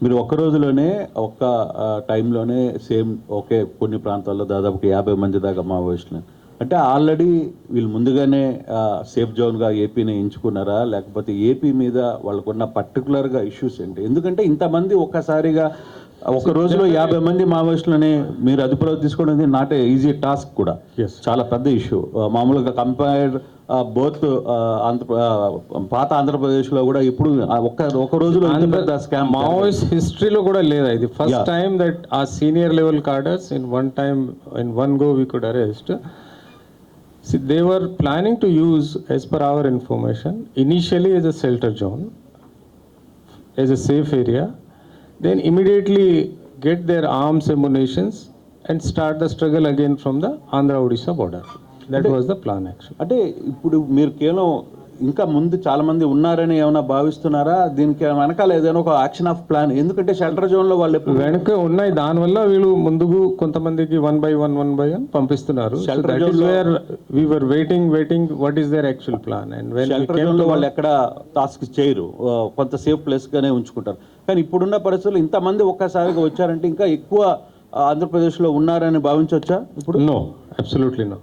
మీరు ఒక్క రోజులోనే ఒక్క టైంలోనే సేమ్ ఒకే కొన్ని ప్రాంతాల్లో దాదాపు 50 మంది దాకా మావోయిస్టులు అంటే ఆల్రెడీ వీళ్ళు ముందుగానే సేఫ్ జోన్గా ఏపీని ఎంచుకున్నారా లేకపోతే ఏపీ మీద వాళ్ళకున్న పర్టికులర్గా ఇష్యూస్ ఏంటి? ఎందుకంటే ఇంతమంది ఒక్కసారిగా ఒక రోజులో 50 మంది మావోయిస్టులని మీరు అదుపులోకి తీసుకోవడం నాట్ ఈజీ టాస్క్ కూడా, చాలా పెద్ద ఇష్యూ. మామూలుగా కంపేర్ బోత్ పాత ఆంధ్రప్రదేశ్లో కూడా ఇప్పుడు ఒక రోజులో పెద్ద స్కామ్ మావోయిస్ట్ హిస్టరీలో కూడా లేదా ఇది ఫస్ట్ టైం దట్ ఆ senior level కార్డర్స్ in one go we could arrest. They were planning to use, as per our information, initially as a shelter zone, as a safe area, then immediately get their arms, ammunitions, and start the struggle again from the Andhra-Odisha border. That was the plan actually. అంటే ఇప్పుడు మీరు కేవలం ఇంకా ముందు చాలా మంది ఉన్నారని ఏమైనా భావిస్తున్నారా? దీనికి వెనకాల ఏదైనా ఒక యాక్షన్ ఆఫ్ ప్లాన్? ఎందుకంటే షెల్టర్ జోన్లో వాళ్ళు వెనక ఉన్నాయి, దానివల్ల వీళ్ళు ముందుకు కొంతమందికి వన్ బై వన్ పంపిస్తున్నారు. we were waiting what is their actual plan, and when shelter జోన్లో వాళ్ళు ఎక్కడ టాస్క్ చేయరు, కొంత సేఫ్ ప్లేస్గానే ఉంచుకుంటారు. కానీ ఇప్పుడున్న పరిస్థితులు ఇంతమంది ఒక్కసారిగా వచ్చారంటే ఇంకా ఎక్కువ ఆంధ్రప్రదేశ్లో ఉన్నారని భావించవచ్చా ఇప్పుడు? No, absolutely no.